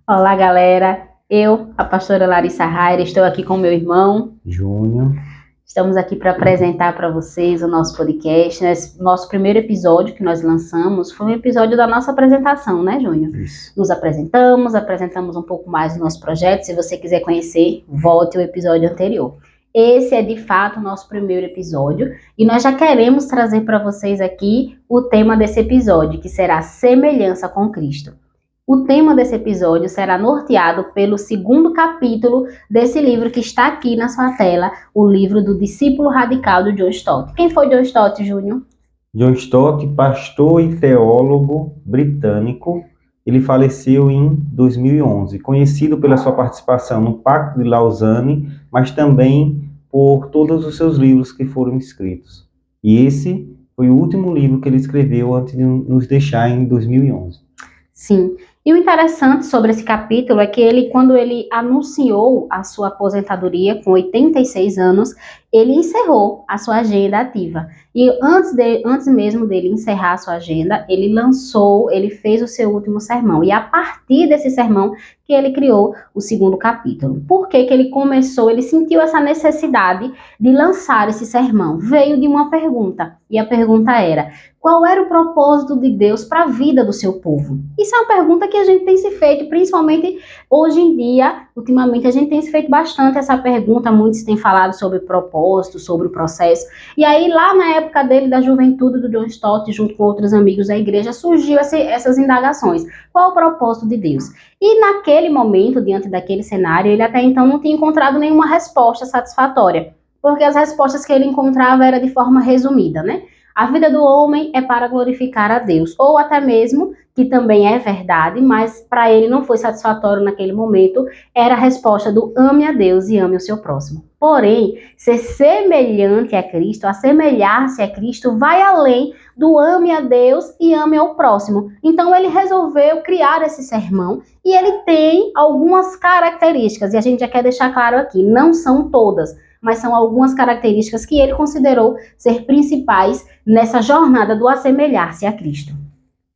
Olá, galera. Eu, a pastora Larissa Raira, estou aqui com meu irmão Júnior. Estamos aqui para apresentar para vocês o nosso podcast. Nosso primeiro episódio que nós lançamos foi um episódio da nossa apresentação, né, Júnior? Isso. Nos apresentamos um pouco mais do nosso projeto. Se você quiser conhecer, volte ao episódio anterior. Esse é, de fato, o nosso primeiro episódio e nós já queremos trazer para vocês aqui o tema desse episódio, que será semelhança com Cristo. O tema desse episódio será norteado pelo segundo capítulo desse livro que está aqui na sua tela, o livro do Discípulo Radical do John Stott. Quem foi John Stott, Júnior? John Stott, pastor e teólogo britânico, ele faleceu em 2011, conhecido pela sua participação no Pacto de Lausanne, mas também por todos os seus livros que foram escritos. E esse foi o último livro que ele escreveu antes de nos deixar em 2011. Sim. E o interessante sobre esse capítulo é que ele, quando ele anunciou a sua aposentadoria com 86 anos, ele encerrou a sua agenda ativa. E antes mesmo dele encerrar a sua agenda, ele fez o seu último sermão. E a partir desse sermão que ele criou o segundo capítulo. Por que ele começou? Ele sentiu essa necessidade de lançar esse sermão. Veio de uma pergunta. E a pergunta era: qual era o propósito de Deus para a vida do seu povo? Isso é uma pergunta que a gente tem se feito, principalmente hoje em dia. Ultimamente a gente tem se feito bastante essa pergunta, muitos têm falado sobre propósito, sobre o processo. E aí lá na época dele, da juventude do John Stott, junto com outros amigos da igreja, surgiu essas indagações. Qual o propósito de Deus? E naquele momento, diante daquele cenário, ele até então não tinha encontrado nenhuma resposta satisfatória, porque as respostas que ele encontrava eram de forma resumida, né? A vida do homem é para glorificar a Deus, ou até mesmo, que também é verdade, mas para ele não foi satisfatório naquele momento, era a resposta do ame a Deus e ame o seu próximo. Porém, ser semelhante a Cristo, assemelhar-se a Cristo, vai além do ame a Deus e ame ao próximo. Então ele resolveu criar esse sermão e ele tem algumas características, e a gente já quer deixar claro aqui, não são todas, mas são algumas características que ele considerou ser principais nessa jornada do assemelhar-se a Cristo.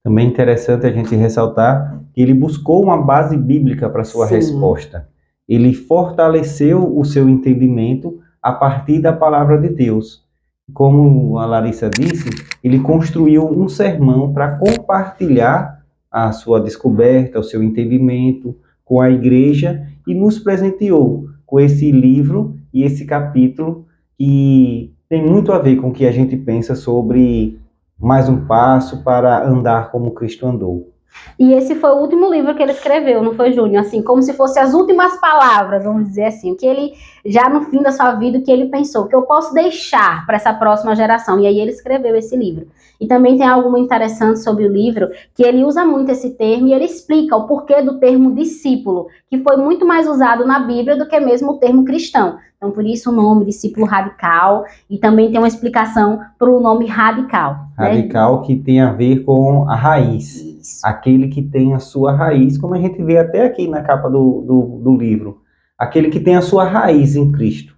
Também é interessante a gente ressaltar que ele buscou uma base bíblica para sua resposta. Ele fortaleceu o seu entendimento a partir da palavra de Deus. Como a Larissa disse, ele construiu um sermão para compartilhar a sua descoberta, o seu entendimento com a igreja e nos presenteou com esse livro e esse capítulo que tem muito a ver com o que a gente pensa sobre mais um passo para andar como Cristo andou. E esse foi o último livro que ele escreveu, não foi, Júnior? Assim, como se fossem as últimas palavras, vamos dizer assim, o que ele, já no fim da sua vida, o que ele pensou, o que eu posso deixar para essa próxima geração. E aí ele escreveu esse livro. E também tem algo muito interessante sobre o livro, que ele usa muito esse termo e ele explica o porquê do termo discípulo, que foi muito mais usado na Bíblia do que mesmo o termo cristão. Então, por isso o nome discípulo radical, e também tem uma explicação para o nome radical. Radical, né? Que tem a ver com a raiz. Isso. Aquele que tem a sua raiz, como a gente vê até aqui na capa do livro. Aquele que tem a sua raiz em Cristo.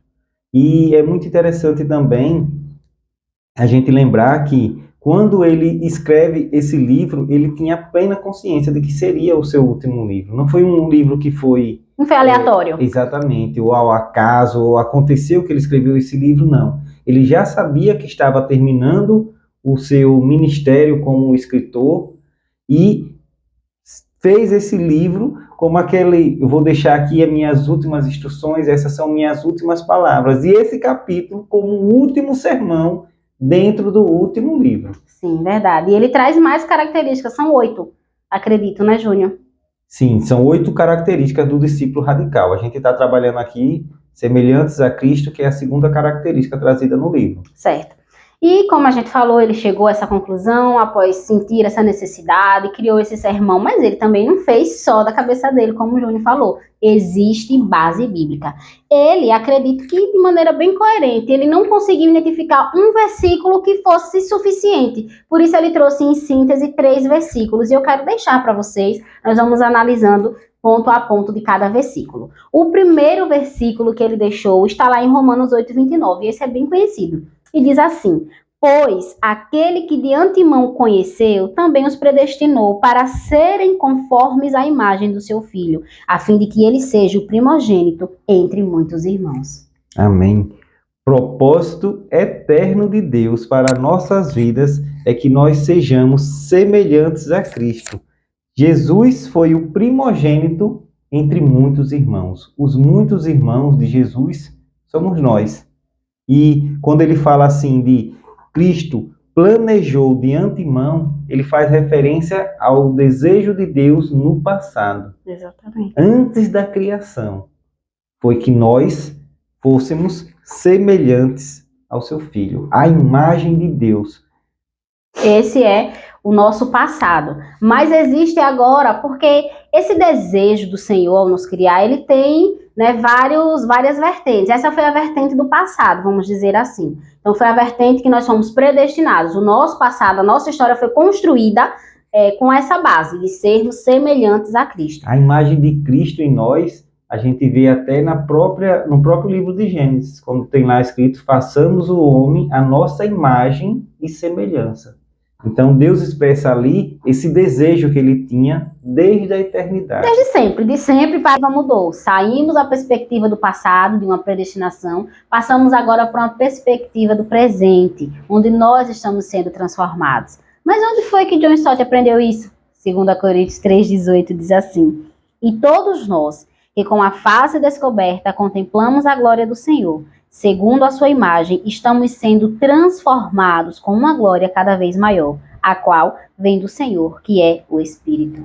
E é muito interessante também a gente lembrar que quando ele escreve esse livro, ele tinha plena consciência de que seria o seu último livro. Não foi um livro que foi... Não foi aleatório. Exatamente, ou ao acaso, ou aconteceu que ele escreveu esse livro, não. Ele já sabia que estava terminando o seu ministério como escritor e fez esse livro como aquele... Eu vou deixar aqui as minhas últimas instruções, essas são minhas últimas palavras. E esse capítulo como o último sermão dentro do último livro. Sim, verdade. E ele traz mais características, são 8, acredito, né, Júnior? Sim, são 8 características do discípulo radical. A gente está trabalhando aqui semelhantes a Cristo, que é a segunda característica trazida no livro. Certo. E como a gente falou, ele chegou a essa conclusão após sentir essa necessidade, criou esse sermão, mas ele também não fez só da cabeça dele, como o Júnior falou. Existe base bíblica. Ele, acredito que de maneira bem coerente, ele não conseguiu identificar um versículo que fosse suficiente. Por isso ele trouxe em síntese 3 versículos. E eu quero deixar para vocês, nós vamos analisando ponto a ponto de cada versículo. O primeiro versículo que ele deixou está lá em Romanos 8:29, e esse é bem conhecido. E diz assim: Pois aquele que de antemão conheceu, também os predestinou para serem conformes à imagem do seu Filho, a fim de que ele seja o primogênito entre muitos irmãos. Amém. Propósito eterno de Deus para nossas vidas é que nós sejamos semelhantes a Cristo. Jesus foi o primogênito entre muitos irmãos. Os muitos irmãos de Jesus somos nós. E quando ele fala assim de Cristo planejou de antemão, ele faz referência ao desejo de Deus no passado. Exatamente. Antes da criação, foi que nós fôssemos semelhantes ao seu Filho, à imagem de Deus. Esse é o nosso passado. Mas existe agora, porque esse desejo do Senhor ao nos criar, ele tem, né, várias vertentes. Essa foi a vertente do passado, vamos dizer assim. Então foi a vertente que nós somos predestinados. O nosso passado, a nossa história foi construída com essa base, de sermos semelhantes a Cristo. A imagem de Cristo em nós, a gente vê até no próprio livro de Gênesis, quando tem lá escrito, façamos o homem a nossa imagem e semelhança. Então Deus expressa ali esse desejo que ele tinha desde a eternidade. Desde de sempre para mudou. Saímos da perspectiva do passado, de uma predestinação, passamos agora para uma perspectiva do presente, onde nós estamos sendo transformados. Mas onde foi que John Stott aprendeu isso? 2 Coríntios 3,18 diz assim: e todos nós, que com a face descoberta contemplamos a glória do Senhor, segundo a sua imagem, estamos sendo transformados com uma glória cada vez maior, a qual vem do Senhor, que é o Espírito.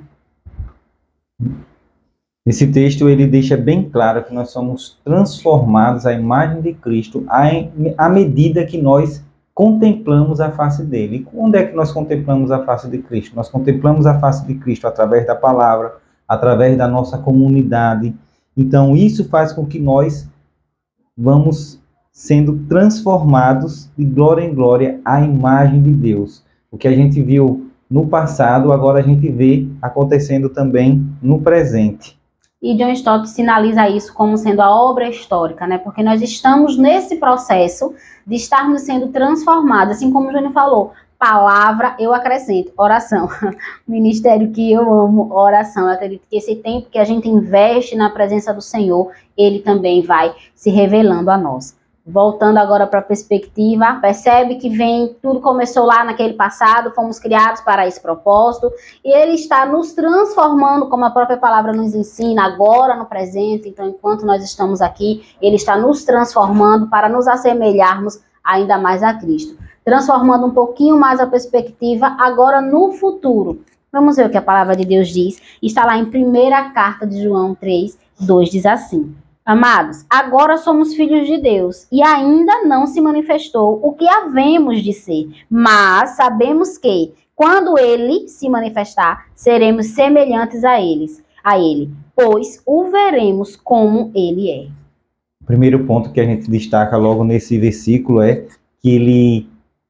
Esse texto ele deixa bem claro que nós somos transformados à imagem de Cristo à medida que nós contemplamos a face dele. E quando é que nós contemplamos a face de Cristo? Nós contemplamos a face de Cristo através da palavra, através da nossa comunidade. Então isso faz com que nós vamos sendo transformados de glória em glória à imagem de Deus. O que a gente viu no passado, agora a gente vê acontecendo também no presente. E John Stott sinaliza isso como sendo a obra histórica, né? Porque nós estamos nesse processo de estarmos sendo transformados, assim como o Júnior falou, palavra, eu acrescento, oração. Ministério que eu amo, oração. Eu acredito que esse tempo que a gente investe na presença do Senhor, ele também vai se revelando a nós. Voltando agora para a perspectiva, percebe que tudo começou lá naquele passado, fomos criados para esse propósito, e ele está nos transformando, como a própria palavra nos ensina, agora no presente. Então, enquanto nós estamos aqui, ele está nos transformando para nos assemelharmos ainda mais a Cristo. Transformando um pouquinho mais a perspectiva agora no futuro. Vamos ver o que a palavra de Deus diz. Está lá em 1ª carta de João 3:2, diz assim: amados, agora somos filhos de Deus e ainda não se manifestou o que havemos de ser, mas sabemos que, quando ele se manifestar, seremos semelhantes a ele, pois o veremos como ele é. O primeiro ponto que a gente destaca logo nesse versículo é que ele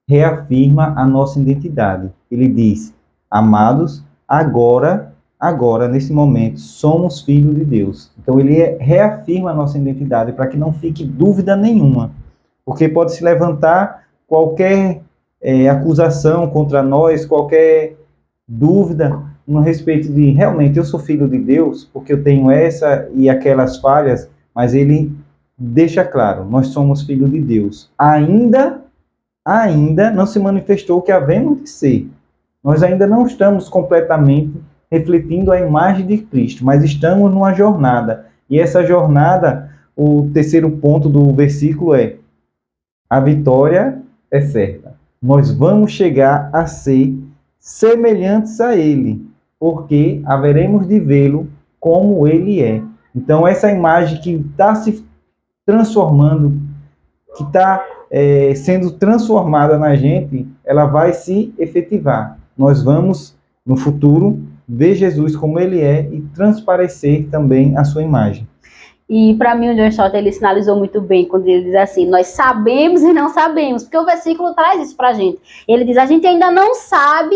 reafirma a nossa identidade. Ele diz: amados, agora, nesse momento, somos filhos de Deus. Então ele reafirma a nossa identidade para que não fique dúvida nenhuma. Porque pode se levantar qualquer acusação contra nós, qualquer dúvida no respeito de realmente eu sou filho de Deus, porque eu tenho essa e aquelas falhas, mas ele deixa claro, nós somos filhos de Deus. Ainda não se manifestou o que havemos de ser. Nós ainda não estamos completamente refletindo a imagem de Cristo, mas estamos numa jornada. E essa jornada, o terceiro ponto do versículo é: a vitória é certa. Nós vamos chegar a ser semelhantes a Ele, porque haveremos de vê-lo como Ele é. Então essa imagem que está se transformando, que está sendo transformada na gente, ela vai se efetivar. Nós vamos, no futuro, ver Jesus como ele é e transparecer também a sua imagem. E para mim o John Stott, ele sinalizou muito bem quando ele diz assim: nós sabemos e não sabemos, porque o versículo traz isso para a gente. Ele diz: a gente ainda não sabe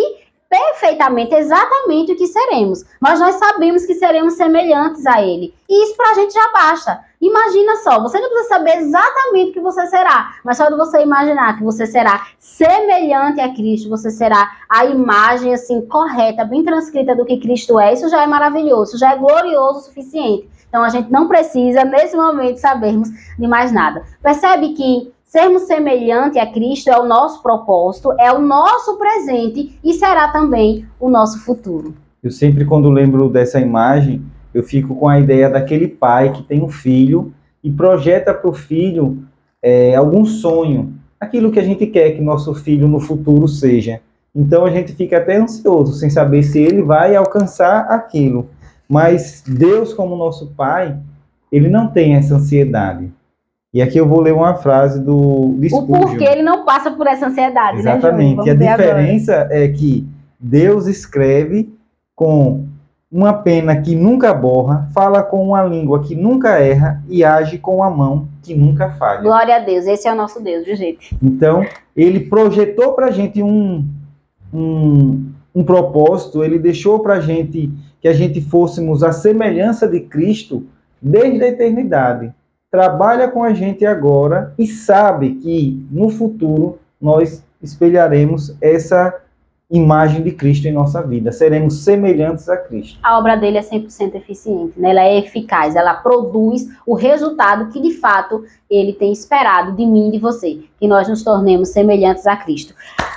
perfeitamente, exatamente o que seremos. Mas nós sabemos que seremos semelhantes a Ele. E isso pra gente já basta. Imagina só, você não precisa saber exatamente o que você será, mas só de você imaginar que você será semelhante a Cristo, você será a imagem assim correta, bem transcrita do que Cristo é, isso já é maravilhoso, isso já é glorioso o suficiente. Então a gente não precisa, nesse momento, sabermos de mais nada. Percebe que sermos semelhante a Cristo é o nosso propósito, é o nosso presente e será também o nosso futuro. Eu sempre, quando lembro dessa imagem, eu fico com a ideia daquele pai que tem um filho e projeta para o filho algum sonho, aquilo que a gente quer que nosso filho no futuro seja. Então a gente fica até ansioso, sem saber se ele vai alcançar aquilo. Mas Deus, como nosso pai, ele não tem essa ansiedade. E aqui eu vou ler uma frase do Spurgeon. O porquê ele não passa por essa ansiedade, exatamente, né, Júnior? A diferença agora é que Deus escreve com uma pena que nunca borra, fala com uma língua que nunca erra e age com uma mão que nunca falha. Glória a Deus, esse é o nosso Deus, de jeito. Então, ele projetou para a gente um propósito, ele deixou para a gente que a gente fôssemos a semelhança de Cristo desde a eternidade. Trabalha com a gente agora e sabe que no futuro nós espelharemos essa imagem de Cristo em nossa vida. Seremos semelhantes a Cristo. A obra dele é 100% eficiente, né? Ela é eficaz, ela produz o resultado que de fato ele tem esperado de mim e de você, que nós nos tornemos semelhantes a Cristo.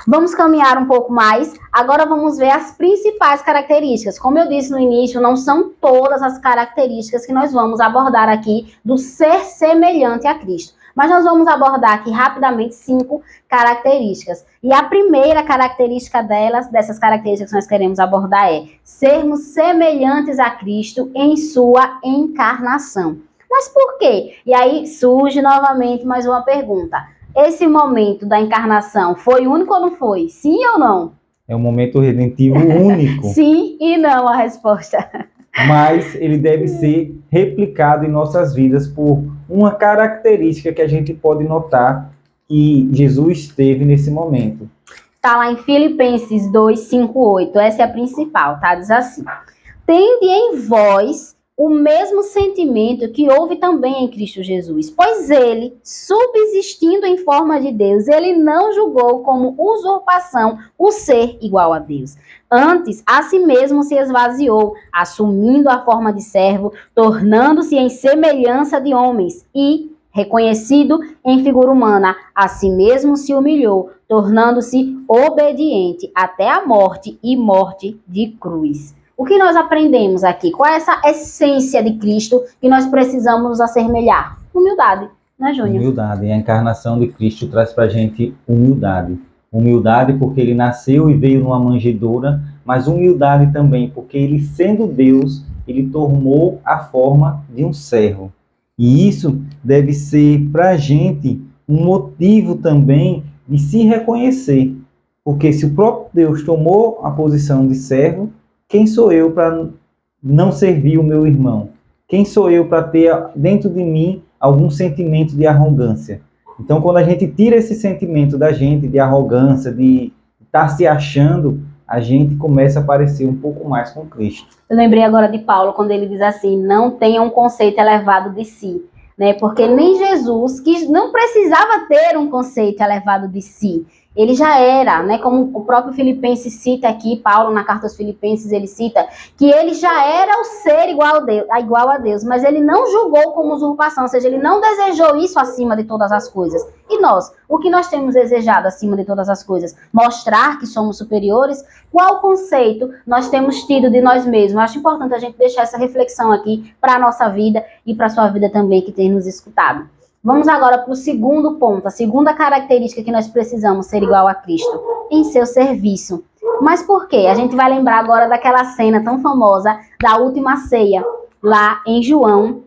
Vamos caminhar um pouco mais. Agora vamos ver as principais características. Como eu disse no início, não são todas as características que nós vamos abordar aqui do ser semelhante a Cristo. Mas nós vamos abordar aqui rapidamente 5 características. E a primeira característica dessas características que nós queremos abordar é sermos semelhantes a Cristo em sua encarnação. Mas por quê? E aí surge novamente mais uma pergunta. Esse momento da encarnação foi único ou não foi? Sim ou não? É um momento redentivo único. Sim e não a resposta. Mas ele deve ser replicado em nossas vidas por uma característica que a gente pode notar que Jesus teve nesse momento. Está lá em Filipenses 2, 5, 8. Essa é a principal, tá? Diz assim: tende em vós o mesmo sentimento que houve também em Cristo Jesus, pois ele, subsistindo em forma de Deus, ele não julgou como usurpação o ser igual a Deus. Antes, a si mesmo se esvaziou, assumindo a forma de servo, tornando-se em semelhança de homens e, reconhecido em figura humana, a si mesmo se humilhou, tornando-se obediente até a morte e morte de cruz. O que nós aprendemos aqui? Qual é essa essência de Cristo que nós precisamos nos assemelhar? Humildade, né, Júnior? Humildade. A encarnação de Cristo traz para a gente humildade. Humildade porque ele nasceu e veio numa manjedoura, mas humildade também porque ele, sendo Deus, ele tomou a forma de um servo. E isso deve ser para a gente um motivo também de se reconhecer. Porque se o próprio Deus tomou a posição de servo, quem sou eu para não servir o meu irmão? Quem sou eu para ter dentro de mim algum sentimento de arrogância? Então, quando a gente tira esse sentimento da gente, de arrogância, de estar se achando, a gente começa a parecer um pouco mais com Cristo. Eu lembrei agora de Paulo, quando ele diz assim, não tenha um conceito elevado de si, né? Porque nem Jesus, que não precisava ter um conceito elevado de si, ele já era, né? Como o próprio Filipenses cita aqui, Paulo na carta aos Filipenses, ele cita que ele já era o ser igual a Deus, mas ele não julgou como usurpação, ou seja, ele não desejou isso acima de todas as coisas. E nós, o que nós temos desejado acima de todas as coisas? Mostrar que somos superiores? Qual conceito nós temos tido de nós mesmos? Eu acho importante a gente deixar essa reflexão aqui para a nossa vida e para a sua vida também, que tem nos escutado. Vamos agora para o segundo ponto, a segunda característica que nós precisamos ser igual a Cristo, em seu serviço. Mas por quê? A gente vai lembrar agora daquela cena tão famosa da última ceia, lá em João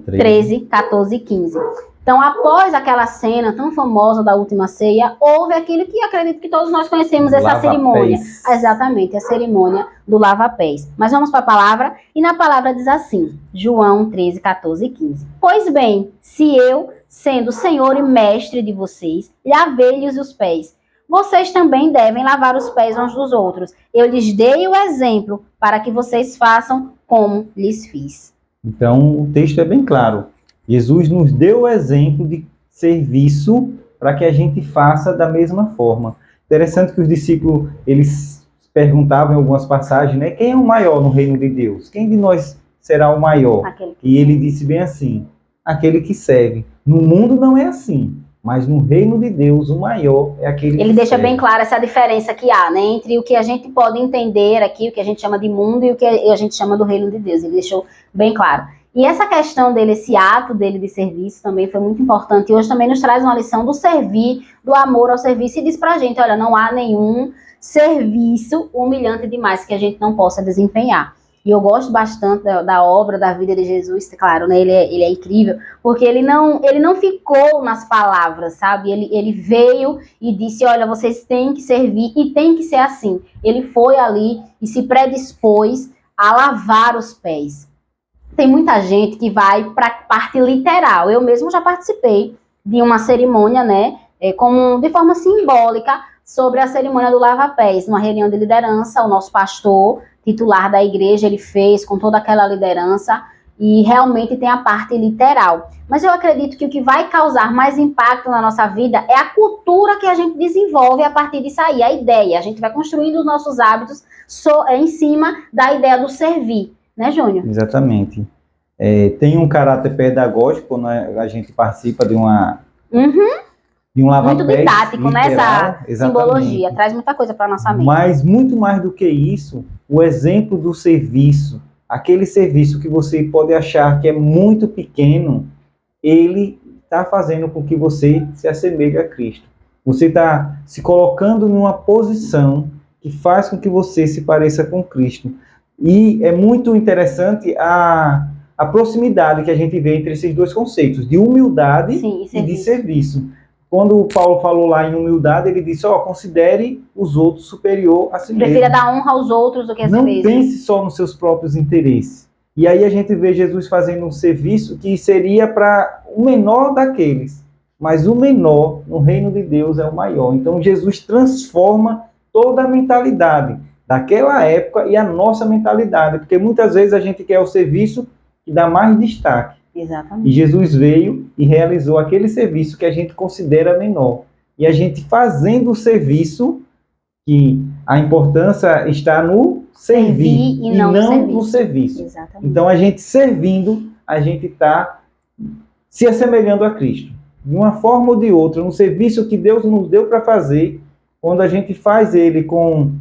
13, 14 e 15. Então, após aquela cena tão famosa da última ceia, houve aquilo que acredito que todos nós conhecemos, essa cerimônia. Exatamente, a cerimônia do lava-pés. Mas vamos para a palavra, e na palavra diz assim, João 13, 14 e 15. Pois bem, se eu, sendo Senhor e Mestre de vocês, lavei-lhes os pés, vocês também devem lavar os pés uns dos outros. Eu lhes dei o exemplo para que vocês façam como lhes fiz. Então, o texto é bem claro. Jesus nos deu o exemplo de serviço para que a gente faça da mesma forma. Interessante que os discípulos, eles perguntavam em algumas passagens, né? Quem é o maior no reino de Deus? Quem de nós será o maior? E ele disse bem assim, aquele que serve. No mundo não é assim, mas no reino de Deus o maior é aquele que serve. Ele deixa bem clara essa diferença que há, né? Entre o que a gente pode entender aqui, o que a gente chama de mundo e o que a gente chama do reino de Deus. Ele deixou bem claro. E essa questão dele, esse ato dele de serviço também foi muito importante. E hoje também nos traz uma lição do servir, do amor ao serviço. E diz pra gente, olha, não há nenhum serviço humilhante demais que a gente não possa desempenhar. E eu gosto bastante da obra, da vida de Jesus, claro, né? Ele é incrível, porque ele não ficou nas palavras, sabe? Ele veio e disse, olha, vocês têm que servir e tem que ser assim. Ele foi ali e se predispôs a lavar os pés. Tem muita gente que vai para a parte literal. Eu mesmo já participei de uma cerimônia, né, de forma simbólica, sobre a cerimônia do lava-pés. Numa reunião de liderança, o nosso pastor titular da igreja, ele fez com toda aquela liderança, e realmente tem a parte literal. Mas eu acredito que o que vai causar mais impacto na nossa vida é a cultura que a gente desenvolve a partir disso aí, a ideia. A gente vai construindo os nossos hábitos em cima da ideia do servir. Né, Júnior? Exatamente. Tem um caráter pedagógico, né? A gente participa de um lava-pés. Muito didático, literal, né? Essa simbologia. Traz muita coisa para a nossa mente. Mas muito mais do que isso, o exemplo do serviço, aquele serviço que você pode achar que é muito pequeno, ele está fazendo com que você se assemelhe a Cristo. Você está se colocando numa posição que faz com que você se pareça com Cristo. E é muito interessante a proximidade que a gente vê entre esses dois conceitos, de humildade e de serviço. Quando o Paulo falou lá em humildade, ele disse, considere os outros superior a si mesmo. Prefira dar honra aos outros do que a si mesmo. Não pense só nos seus próprios interesses. E aí a gente vê Jesus fazendo um serviço que seria para o menor daqueles. Mas o menor no reino de Deus é o maior. Então Jesus transforma toda a mentalidade daquela época e a nossa mentalidade, porque muitas vezes a gente quer o serviço que dá mais destaque. Exatamente. E Jesus veio e realizou aquele serviço que a gente considera menor. E a gente fazendo o serviço, que a importância está no servir e não no serviço. Exatamente. Então a gente servindo, a gente está se assemelhando a Cristo. De uma forma ou de outra, no serviço que Deus nos deu para fazer, quando a gente faz ele com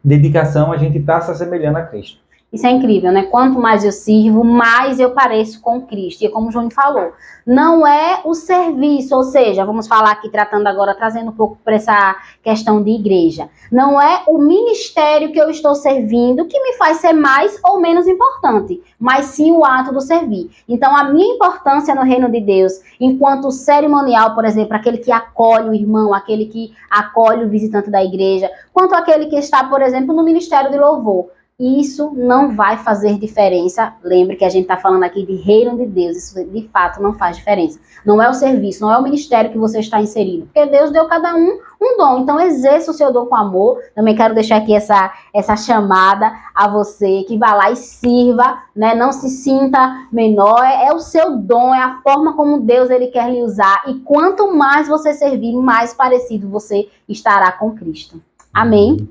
dedicação, a gente está se assemelhando a Cristo. Isso é incrível, né? Quanto mais eu sirvo, mais eu pareço com Cristo. E como o Júnior falou, não é o serviço, ou seja, vamos falar aqui, trazendo um pouco para essa questão de igreja. Não é o ministério que eu estou servindo que me faz ser mais ou menos importante, mas sim o ato do servir. Então, a minha importância no reino de Deus, enquanto cerimonial, por exemplo, aquele que acolhe o irmão, aquele que acolhe o visitante da igreja, quanto aquele que está, por exemplo, no ministério de louvor. Isso não vai fazer diferença. Lembre que a gente está falando aqui de reino de Deus. Isso de fato não faz diferença. Não é o serviço, não é o ministério que você está inserido. Porque Deus deu cada um dom. Então exerça o seu dom com amor. Também quero deixar aqui essa chamada a você que vá lá e sirva, né? Não se sinta menor. É o seu dom, é a forma como Deus ele quer lhe usar. E quanto mais você servir, mais parecido você estará com Cristo. Amém?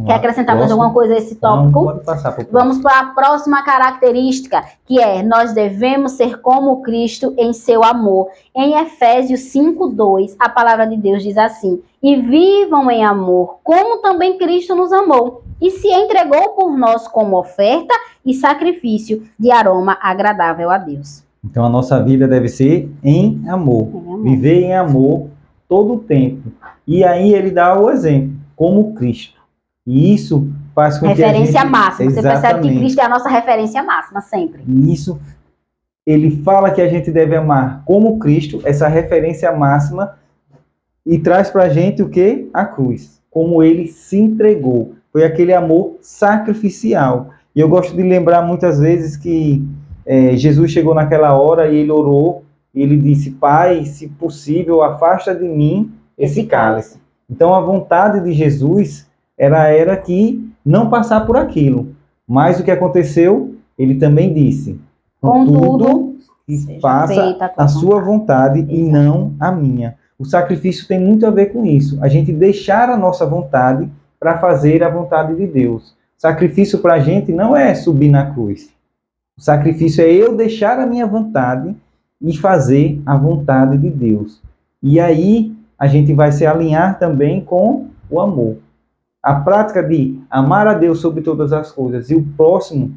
Quer acrescentar mais alguma coisa a esse tópico? Não, pode passar para o Vamos para a próxima característica, que é, nós devemos ser como Cristo em seu amor. Em Efésios 5:2, a palavra de Deus diz assim, e vivam em amor, como também Cristo nos amou, e se entregou por nós como oferta e sacrifício de aroma agradável a Deus. Então a nossa vida deve ser em amor. Viver em amor todo o tempo. E aí ele dá o exemplo, como Cristo. E isso faz com que a gente... Referência máxima. Você percebe que Cristo é a nossa referência máxima, sempre. E isso, ele fala que a gente deve amar como Cristo, essa referência máxima, e traz pra gente o quê? A cruz. Como ele se entregou. Foi aquele amor sacrificial. E eu gosto de lembrar muitas vezes que Jesus chegou naquela hora e ele orou, e ele disse, Pai, se possível, afasta de mim esse cálice. Então a vontade de Jesus era que não passar por aquilo. Mas o que aconteceu? Ele também disse: contudo, que faça a sua vontade e não a minha. O sacrifício tem muito a ver com isso. A gente deixar a nossa vontade para fazer a vontade de Deus. Sacrifício para a gente não é subir na cruz. O sacrifício é eu deixar a minha vontade e fazer a vontade de Deus. E aí a gente vai se alinhar também com o amor. A prática de amar a Deus sobre todas as coisas e o próximo,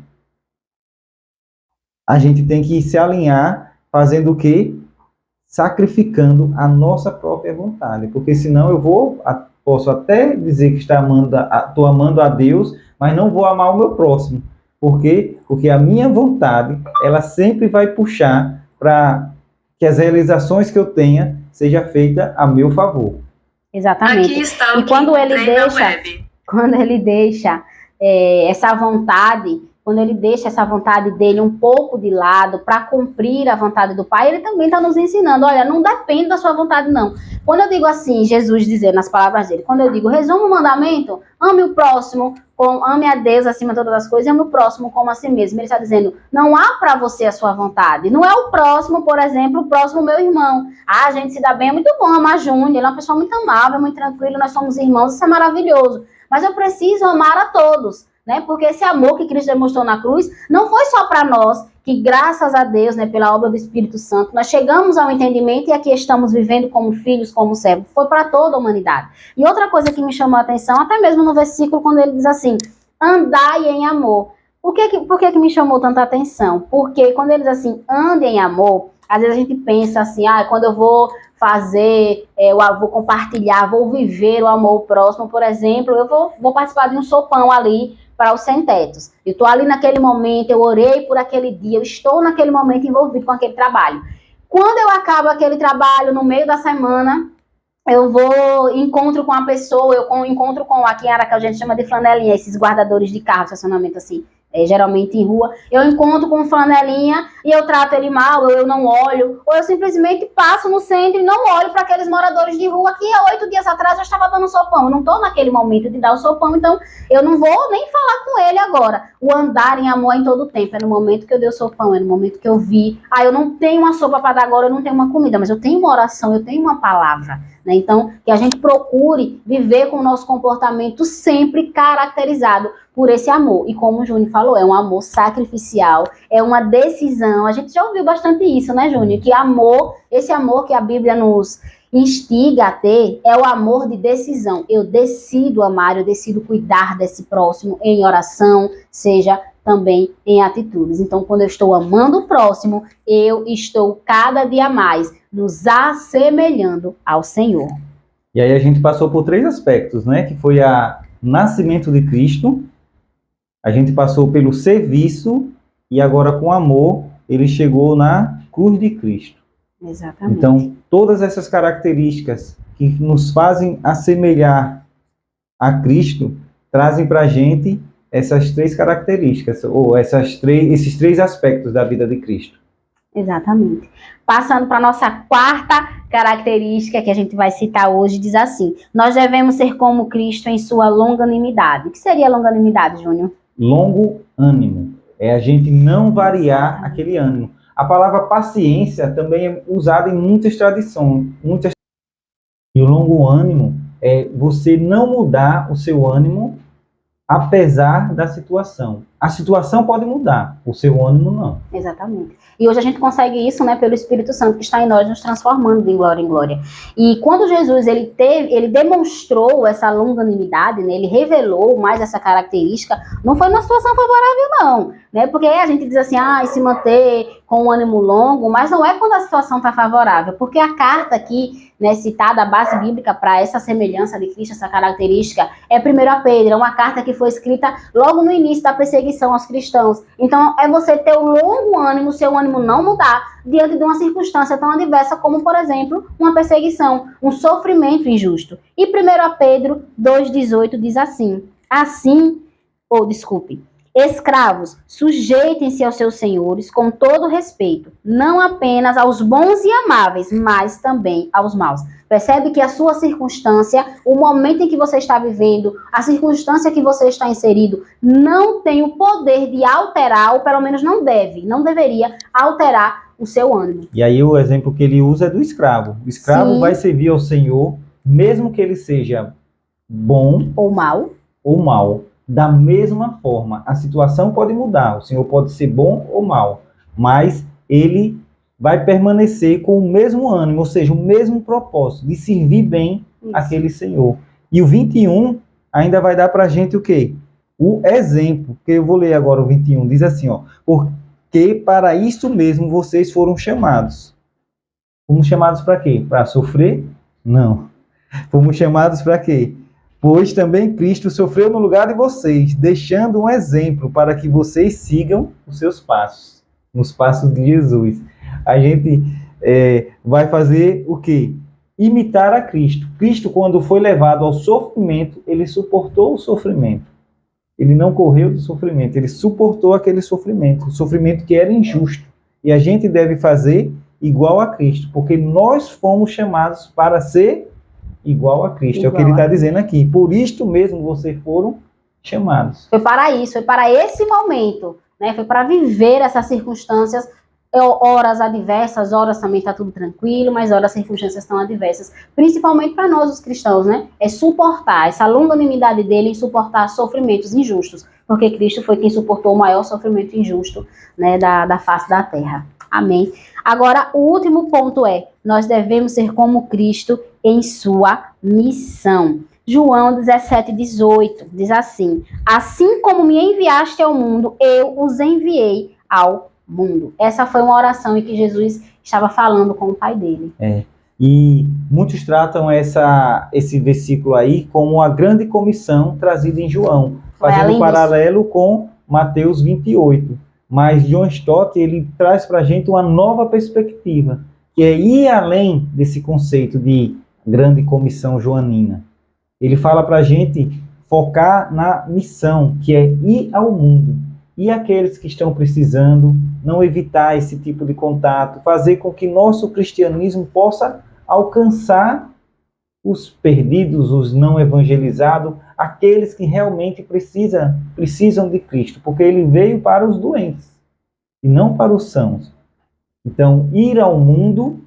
a gente tem que se alinhar fazendo o quê? Sacrificando a nossa própria vontade. Porque senão posso até dizer que estou amando a Deus, mas não vou amar o meu próximo. Por quê? Porque a minha vontade, ela sempre vai puxar para que as realizações que eu tenha seja feita a meu favor. Exatamente. Aqui está o e quando ele deixa essa vontade, quando ele deixa essa vontade dele um pouco de lado para cumprir a vontade do Pai, ele também está nos ensinando, olha, não depende da sua vontade não. Quando eu digo assim, Jesus dizendo nas palavras dele, quando eu digo, resumo o mandamento, ame o próximo, ame a Deus acima de todas as coisas e ame o próximo como a si mesmo. Ele está dizendo, não há para você a sua vontade. Não é o próximo, por exemplo, o próximo meu irmão. Ah, a gente se dá bem, é muito bom amar Júnior, ele é uma pessoa muito amável, muito tranquila, nós somos irmãos, isso é maravilhoso. Mas eu preciso amar a todos, né? Porque esse amor que Cristo demonstrou na cruz não foi só para nós, que graças a Deus, né, pela obra do Espírito Santo, nós chegamos ao entendimento e aqui estamos vivendo como filhos, como servos. Foi para toda a humanidade. E outra coisa que me chamou a atenção, até mesmo no versículo, quando ele diz assim, andai em amor. Por que me chamou tanta atenção? Porque quando ele diz assim, ande em amor, às vezes a gente pensa assim, quando eu vou fazer, eu vou compartilhar, vou viver o amor próximo, por exemplo, eu vou participar de um sopão ali para os sem-tetos. Eu estou ali naquele momento, eu orei por aquele dia, eu estou naquele momento envolvido com aquele trabalho. Quando eu acabo aquele trabalho, no meio da semana, eu encontro com a pessoa, eu encontro com, aqui em Aracaju a gente chama de flanelinha, esses guardadores de carro, estacionamento assim, geralmente em rua, eu encontro com um flanelinha e eu trato ele mal, ou eu não olho, ou eu simplesmente passo no centro e não olho para aqueles moradores de rua que há 8 dias atrás eu estava dando sopão. Eu não estou naquele momento de dar o sopão, então eu não vou nem falar com ele agora. O andar em amor é em todo tempo, é no momento que eu dei o sopão, é no momento que eu vi, eu não tenho uma sopa para dar agora, eu não tenho uma comida, mas eu tenho uma oração, eu tenho uma palavra. Então, que a gente procure viver com o nosso comportamento sempre caracterizado por esse amor. E como o Júnior falou, é um amor sacrificial, é uma decisão. A gente já ouviu bastante isso, né, Júnior? Que esse amor que a Bíblia nos instiga a ter, é o amor de decisão. Eu decido amar, eu decido cuidar desse próximo em oração, seja também em atitudes. Então, quando eu estou amando o próximo, eu estou cada dia mais nos assemelhando ao Senhor. E aí a gente passou por 3 aspectos, né? Que foi o nascimento de Cristo, a gente passou pelo serviço e agora com amor ele chegou na cruz de Cristo. Exatamente. Então, todas essas características que nos fazem assemelhar a Cristo trazem para a gente essas 3 características, ou esses 3 aspectos da vida de Cristo. Exatamente. Passando para a nossa 4ª característica que a gente vai citar hoje, diz assim, nós devemos ser como Cristo em sua longanimidade. O que seria longanimidade, Júnior? Longo ânimo. É a gente não variar aquele ânimo. A palavra paciência também é usada em muitas tradições. E o longo ânimo é você não mudar o seu ânimo apesar da situação. A situação pode mudar, o seu ânimo não. Exatamente. E hoje a gente consegue isso, né, pelo Espírito Santo que está em nós, nos transformando de glória em glória. E quando Jesus ele demonstrou essa longanimidade, né, ele revelou mais essa característica, não foi numa situação favorável não, né? Porque a gente diz assim, se manter com um ânimo longo, mas não é quando a situação está favorável, porque a carta aqui, né, citada, a base bíblica para essa semelhança de Cristo, essa característica, é 1 Pedro, é uma carta que foi escrita logo no início da perseguição aos cristãos. Então, é você ter o longo ânimo, seu ânimo não mudar diante de uma circunstância tão adversa como, por exemplo, uma perseguição, um sofrimento injusto. E 1 Pedro 2,18 diz assim, Escravos, sujeitem-se aos seus senhores com todo respeito, não apenas aos bons e amáveis, mas também aos maus. Percebe que a sua circunstância, o momento em que você está vivendo, a circunstância que você está inserido, não tem o poder de alterar, ou pelo menos não deveria alterar o seu ânimo. E aí o exemplo que ele usa é do escravo. O escravo Sim. vai servir ao Senhor, mesmo que ele seja bom Ou mal. Da mesma forma, a situação pode mudar. O Senhor pode ser bom ou mal, mas ele vai permanecer com o mesmo ânimo, ou seja, o mesmo propósito de servir bem aquele Senhor. E o 21 ainda vai dar para a gente o quê? O exemplo, que eu vou ler agora o 21, diz assim, ó, porque para isso mesmo vocês foram chamados. Fomos chamados para quê? Para sofrer? Não. Fomos chamados para quê? Pois também Cristo sofreu no lugar de vocês, deixando um exemplo para que vocês sigam os seus passos, nos passos de Jesus. A gente vai fazer o quê? Imitar a Cristo. Cristo, quando foi levado ao sofrimento, ele suportou o sofrimento. Ele não correu do sofrimento, ele suportou aquele sofrimento, o sofrimento que era injusto. E a gente deve fazer igual a Cristo, porque nós fomos chamados para ser igual a Cristo. É o que ele está dizendo aqui. Por isto mesmo vocês foram chamados. Foi para isso, foi para esse momento, né? Foi para viver essas circunstâncias, horas adversas, horas também está tudo tranquilo, mas horas as circunstâncias estão adversas, principalmente para nós os cristãos, né? É suportar essa longanimidade dele em suportar sofrimentos injustos, porque Cristo foi quem suportou o maior sofrimento injusto, né, da face da terra. Amém. Agora, o último ponto nós devemos ser como Cristo em sua missão. João 17:18 diz assim: assim como me enviaste ao mundo, eu os enviei ao mundo. Essa foi uma oração em que Jesus estava falando com o Pai dele. E muitos tratam esse versículo aí como a grande comissão trazida em João, fazendo um paralelo com Mateus 28. Mas John Stott, ele traz para a gente uma nova perspectiva, que é ir além desse conceito de grande comissão joanina. Ele fala para a gente focar na missão, que é ir ao mundo. E aqueles que estão precisando, não evitar esse tipo de contato, fazer com que nosso cristianismo possa alcançar os perdidos, os não evangelizados, aqueles que realmente precisam de Cristo, porque ele veio para os doentes e não para os sãos. Então, ir ao mundo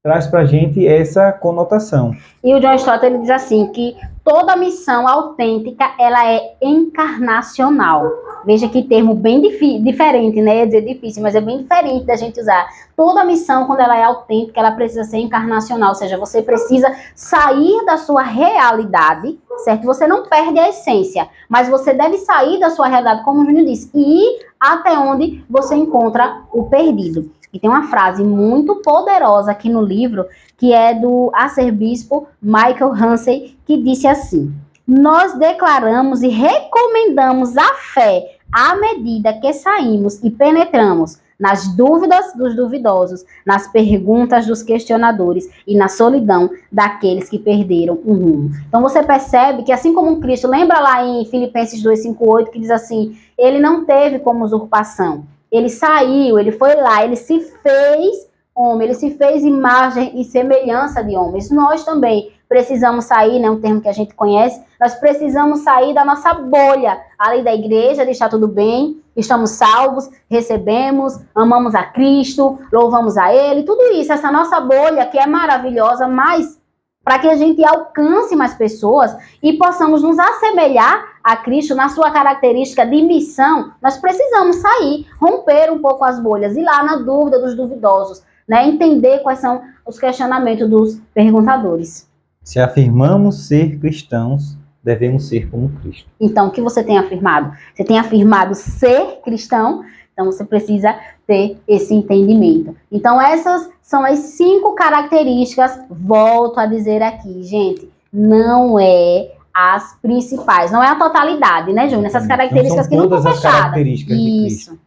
traz para a gente essa conotação. E o John Stott, ele diz assim, que toda missão autêntica, ela é encarnacional. Veja que termo bem diferente, né? Ia dizer difícil, mas é bem diferente da gente usar. Toda missão, quando ela é autêntica, ela precisa ser encarnacional, ou seja, você precisa sair da sua realidade, certo? Você não perde a essência, mas você deve sair da sua realidade, como o Júnior disse, e ir até onde você encontra o perdido. E tem uma frase muito poderosa aqui no livro, que é do arcebispo Michael Hansey, que disse assim: nós declaramos e recomendamos a fé à medida que saímos e penetramos nas dúvidas dos duvidosos, nas perguntas dos questionadores e na solidão daqueles que perderam o rumo. Então você percebe que assim como Cristo, lembra lá em Filipenses 2:5-8, que diz assim, ele não teve como usurpação. Ele saiu, ele foi lá, ele se fez homem, ele se fez imagem e semelhança de homens. Nós também precisamos sair, né, um termo que a gente conhece, nós precisamos sair da nossa bolha, ali da igreja, deixar tudo bem, estamos salvos, recebemos, amamos a Cristo, louvamos a Ele, tudo isso, essa nossa bolha que é maravilhosa, mas para que a gente alcance mais pessoas e possamos nos assemelhar a Cristo na sua característica de missão, nós precisamos sair, romper um pouco as bolhas, ir lá na dúvida dos duvidosos, né? Entender quais são os questionamentos dos perguntadores. Se afirmamos ser cristãos, devemos ser como Cristo. Então, o que você tem afirmado? Você tem afirmado ser cristão? Então, você precisa ter esse entendimento. Então, essas são as 5 características, volto a dizer aqui, gente, não é as principais, não é a totalidade, né, Júnior? Essas características que não estão fechadas. Todas as características de Cristo.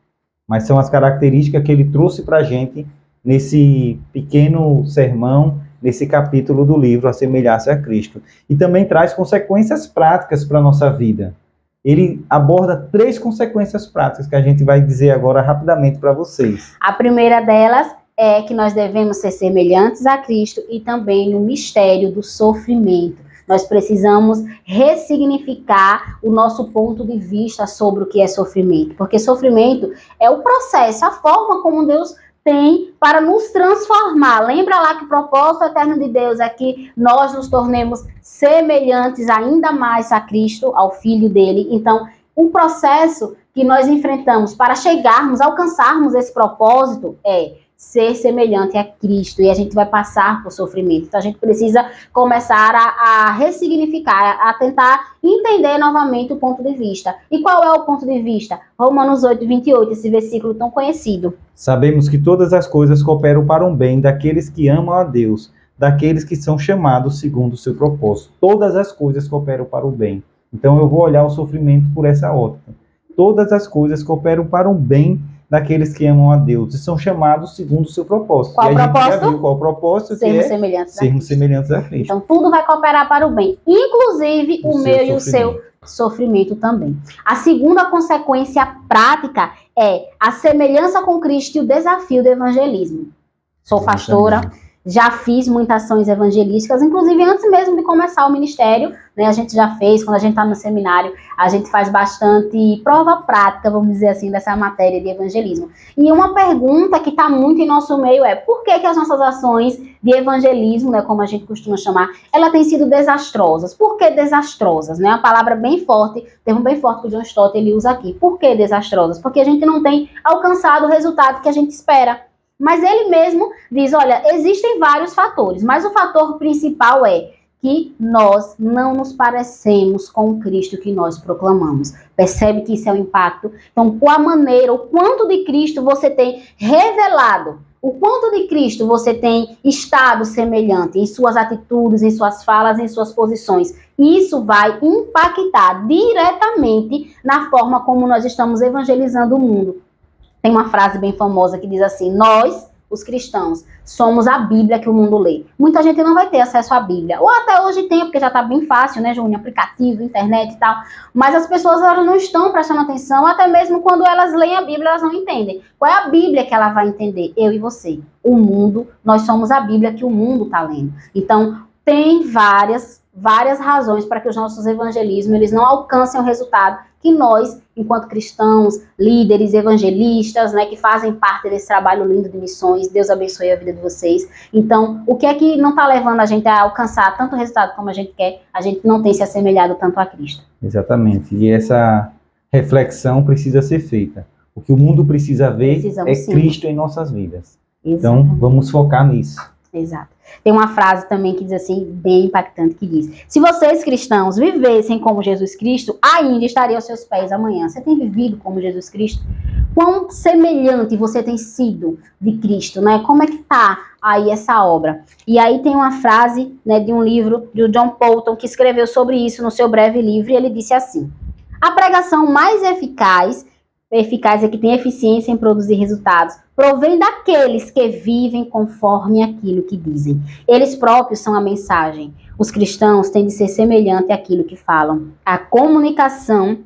Mas são as características que ele trouxe para a gente nesse pequeno sermão, nesse capítulo do livro, Assemelhar-se a Cristo. E também traz consequências práticas para a nossa vida. ele aborda 3 consequências práticas que a gente vai dizer agora rapidamente para vocês. A primeira delas é que nós devemos ser semelhantes a Cristo e também no mistério do sofrimento. Nós precisamos ressignificar o nosso ponto de vista sobre o que é sofrimento, porque sofrimento é o processo, a forma como Deus tem para nos transformar. Lembra lá que o propósito eterno de Deus é que nós nos tornemos semelhantes ainda mais a Cristo, ao Filho dele. Então, o processo que nós enfrentamos para chegarmos, alcançarmos esse propósito é ser semelhante a Cristo, e a gente vai passar por sofrimento. Então a gente precisa começar a ressignificar, a tentar entender novamente o ponto de vista. E qual é o ponto de vista? Romanos 8:28, esse versículo tão conhecido. Sabemos que todas as coisas cooperam para um bem daqueles que amam a Deus, daqueles que são chamados segundo o seu propósito. Todas as coisas cooperam para o bem. Então eu vou olhar o sofrimento por essa ótica. Todas as coisas cooperam para um bem daqueles que amam a Deus e são chamados segundo o seu propósito. Qual e a propósito? gente já viu qual o propósito, Sermos que é semelhantes semelhantes a Cristo. Então tudo vai cooperar para o bem, inclusive o meu e o seu sofrimento também. A segunda consequência prática é a semelhança com Cristo e o desafio do evangelismo. Sou pastora, já fiz muitas ações evangelísticas, inclusive antes mesmo de começar o ministério, né, a gente já fez, quando a gente está no seminário, a gente faz bastante prova prática, vamos dizer assim, dessa matéria de evangelismo. E uma pergunta que está muito em nosso meio é, por que as nossas ações de evangelismo, né, como a gente costuma chamar, elas têm sido desastrosas? Por que desastrosas? Né? Uma palavra bem forte, termo bem forte que o John Stott ele usa aqui. Por que desastrosas? Porque a gente não tem alcançado o resultado que a gente espera. Mas ele mesmo diz, olha, existem vários fatores, mas o fator principal é que nós não nos parecemos com o Cristo que nós proclamamos. Percebe que isso é o impacto? Então, com a maneira, o quanto de Cristo você tem revelado, o quanto de Cristo você tem estado semelhante em suas atitudes, em suas falas, em suas posições. Isso vai impactar diretamente na forma como nós estamos evangelizando o mundo. Tem uma frase bem famosa que diz assim, nós, os cristãos, somos a Bíblia que o mundo lê. Muita gente não vai ter acesso à Bíblia. Ou até hoje tem, porque já está bem fácil, né, Júnior? Aplicativo, internet e tal. Mas as pessoas elas não estão prestando atenção, até mesmo quando elas leem a Bíblia, elas não entendem. Qual é a Bíblia que ela vai entender? Eu e você. O mundo, nós somos a Bíblia que o mundo está lendo. Então, tem várias razões para que os nossos evangelismos eles não alcancem o resultado que nós, enquanto cristãos, líderes, evangelistas, né, que fazem parte desse trabalho lindo de missões, Deus abençoe a vida de vocês. Então, o que é que não está levando a gente a alcançar tanto resultado como a gente quer? A gente não tem se assemelhado tanto a Cristo. Exatamente. E essa reflexão precisa ser feita. O que o mundo precisa ver é Cristo em nossas vidas. Exatamente. Então, vamos focar nisso. Exato. Tem uma frase também que diz assim, bem impactante, que diz, se vocês cristãos vivessem como Jesus Cristo, ainda estaria aos seus pés amanhã. Você tem vivido como Jesus Cristo? Quão semelhante você tem sido de Cristo, né? Como é que tá aí essa obra? E aí tem uma frase, né, de um livro de John Polton, que escreveu sobre isso no seu breve livro, e ele disse assim, a pregação mais eficaz é que tem eficiência em produzir resultados, provém daqueles que vivem conforme aquilo que dizem. Eles próprios são a mensagem. Os cristãos têm de ser semelhantes àquilo que falam. A comunicação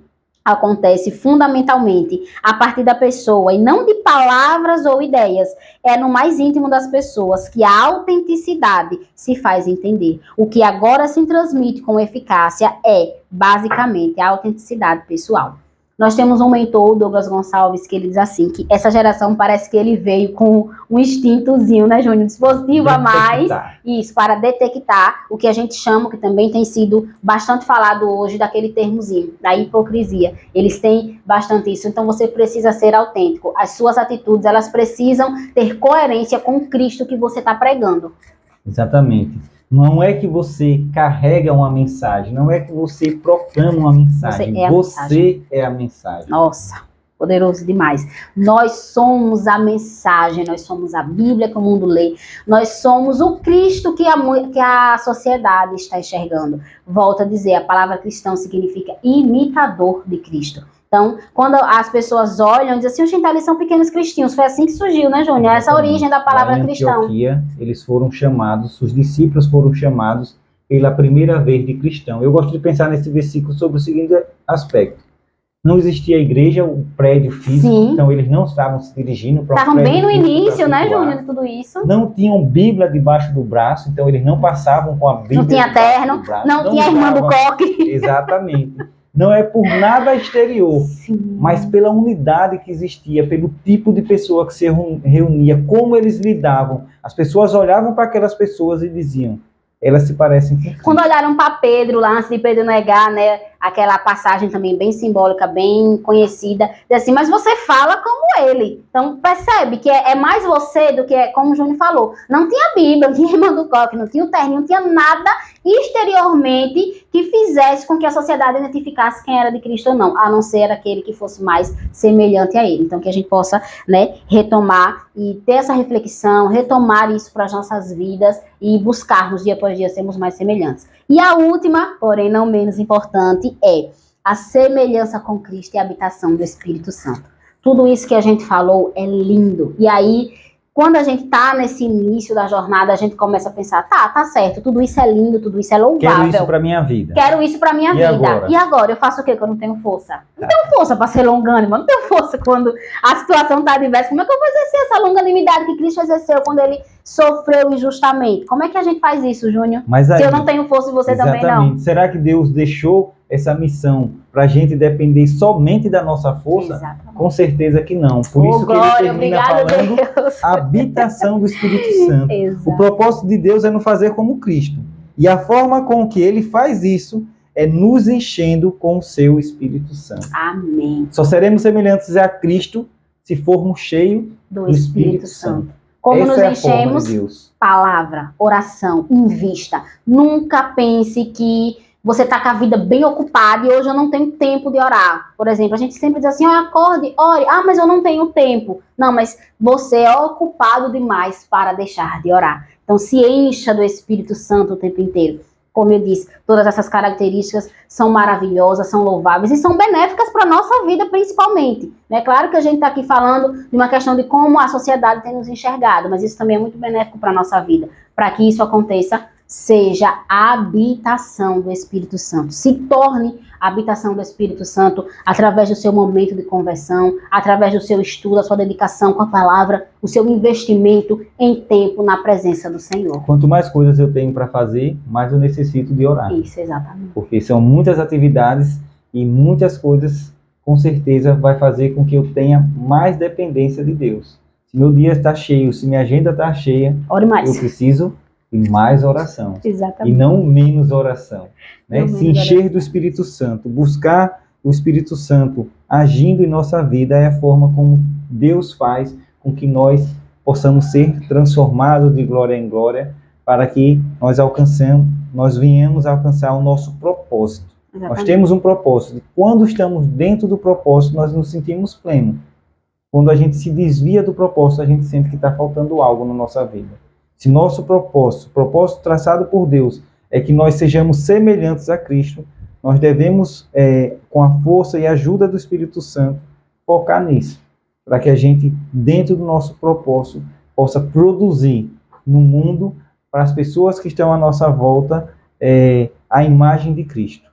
acontece fundamentalmente a partir da pessoa e não de palavras ou ideias. É no mais íntimo das pessoas que a autenticidade se faz entender. O que agora se transmite com eficácia é, basicamente, a autenticidade pessoal. Nós temos um mentor, o Douglas Gonçalves, que ele diz assim, que essa geração parece que ele veio com um instintozinho, né, Júnior? Um dispositivo a mais, isso, para detectar o que a gente chama, que também tem sido bastante falado hoje, daquele termozinho, da hipocrisia. Eles têm bastante isso, então você precisa ser autêntico. As suas atitudes, elas precisam ter coerência com o Cristo que você está pregando. Exatamente. Não é que você carrega uma mensagem, não é que você proclama uma mensagem, você é a mensagem. Nossa, poderoso demais. Nós somos a mensagem, nós somos a Bíblia que o mundo lê, nós somos o Cristo que a sociedade está enxergando. Volto a dizer, a palavra cristão significa imitador de Cristo. Então, quando as pessoas olham, dizem assim, eles são pequenos cristãos. Foi assim que surgiu, né, Júnior? Essa origem da palavra cristão. Eles foram chamados, os discípulos foram chamados pela primeira vez de cristão. Eu gosto de pensar nesse versículo sobre o seguinte aspecto. Não existia igreja, o prédio físico, Sim. Então eles não estavam se dirigindo para Estavam bem no início, né, Júnior, de tudo isso. Não tinham Bíblia debaixo do braço, então eles não passavam com a Bíblia Não tinha terno, não tinha a irmã do coque. Exatamente. Não é por nada exterior, Sim. mas pela unidade que existia, pelo tipo de pessoa que se reunia, como eles lidavam. As pessoas olhavam para aquelas pessoas e diziam, elas se parecem com Cristo. Quando olharam para Pedro, lá antes de Pedro negar, né, aquela passagem também bem simbólica, bem conhecida, diz assim, mas você fala como ele. Então percebe que é mais você do que, como o Júnior falou, não tinha Bíblia, não tinha irmã do coque, não tinha o terno, não tinha nada exteriormente que fizesse com que a sociedade identificasse quem era de Cristo ou não, a não ser aquele que fosse mais semelhante a ele. Então que a gente possa, né, retomar e ter essa reflexão, retomar isso para as nossas vidas e buscarmos dia após dia sermos mais semelhantes. E a última, porém não menos importante, é a semelhança com Cristo e a habitação do Espírito Santo. Tudo isso que a gente falou é lindo. E aí, quando a gente tá nesse início da jornada, a gente começa a pensar, tá certo, tudo isso é lindo, tudo isso é louvável. Quero isso pra minha vida. Quero isso pra minha vida. Agora? E agora? Eu faço o quê quando eu não tenho força? Não tenho força pra ser longânimo, não tenho força quando a situação tá adversa. Como é que eu vou exercer essa longanimidade que Cristo exerceu quando ele sofreu injustamente? Como é que a gente faz isso, Júnior? Se eu não tenho força e você também não. Será que Deus deixou essa missão para a gente depender somente da nossa força? Exatamente. Com certeza que não. Por isso que ele termina falando a habitação do Espírito Santo. O propósito de Deus é nos fazer como Cristo. E a forma com que ele faz isso é nos enchendo com o seu Espírito Santo. Amém. Só seremos semelhantes a Cristo se formos cheios do Espírito Santo. Como nos enchemos? Palavra, oração, invista. Nunca pense que você está com a vida bem ocupada e hoje eu não tenho tempo de orar. Por exemplo, a gente sempre diz assim, acorde, ore. Mas eu não tenho tempo. Não, mas você é ocupado demais para deixar de orar. Então se encha do Espírito Santo o tempo inteiro. Como eu disse, todas essas características são maravilhosas, são louváveis e são benéficas para a nossa vida principalmente. É claro que a gente está aqui falando de uma questão de como a sociedade tem nos enxergado, mas isso também é muito benéfico para a nossa vida. Para que isso aconteça, seja a habitação do Espírito Santo. Se torne a habitação do Espírito Santo através do seu momento de conversão, através do seu estudo, a sua dedicação com a palavra, o seu investimento em tempo na presença do Senhor. Quanto mais coisas eu tenho para fazer, mais eu necessito de orar. Isso, exatamente. Porque são muitas atividades e muitas coisas, com certeza, vai fazer com que eu tenha mais dependência de Deus. Se meu dia está cheio, se minha agenda está cheia, ore mais. Eu preciso de mais oração. Exatamente. E não menos oração. Né? Não Se encher do Espírito Santo, buscar o Espírito Santo agindo em nossa vida é a forma como Deus faz com que nós possamos ser transformados de glória em glória para que nós venhamos a alcançar o nosso propósito. Exatamente. Nós temos um propósito. E quando estamos dentro do propósito, nós nos sentimos plenos. Quando a gente se desvia do propósito, a gente sente que está faltando algo na nossa vida. Se nosso propósito traçado por Deus, é que nós sejamos semelhantes a Cristo, nós devemos, com a força e ajuda do Espírito Santo, focar nisso, para que a gente, dentro do nosso propósito, possa produzir no mundo, para as pessoas que estão à nossa volta, a imagem de Cristo.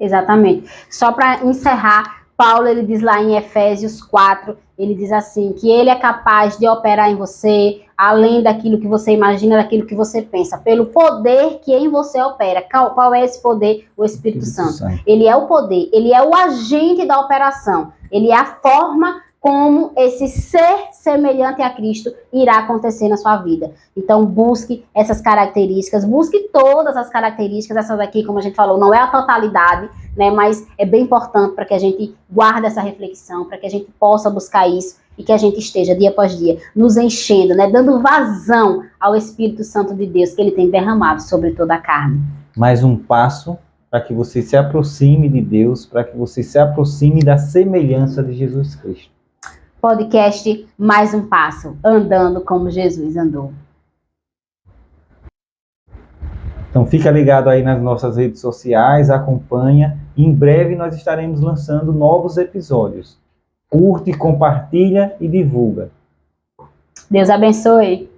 Exatamente. Só para encerrar, Paulo ele diz lá em Efésios 4, ele diz assim, que ele é capaz de operar em você, além daquilo que você imagina, daquilo que você pensa, pelo poder que em você opera. Qual é esse poder? O Espírito Santo. Ele é o poder, ele é o agente da operação, ele é a forma como esse ser semelhante a Cristo irá acontecer na sua vida. Então busque essas características, busque todas as características, essas aqui, como a gente falou, não é a totalidade, né, mas é bem importante para que a gente guarde essa reflexão, para que a gente possa buscar isso e que a gente esteja dia após dia nos enchendo, né, dando vazão ao Espírito Santo de Deus que ele tem derramado sobre toda a carne. Mais um passo para que você se aproxime de Deus, para que você se aproxime da semelhança de Jesus Cristo. Podcast Mais um Passo, andando como Jesus andou. Então fica ligado aí nas nossas redes sociais, acompanha. Em breve nós estaremos lançando novos episódios. Curte, compartilha e divulga. Deus abençoe.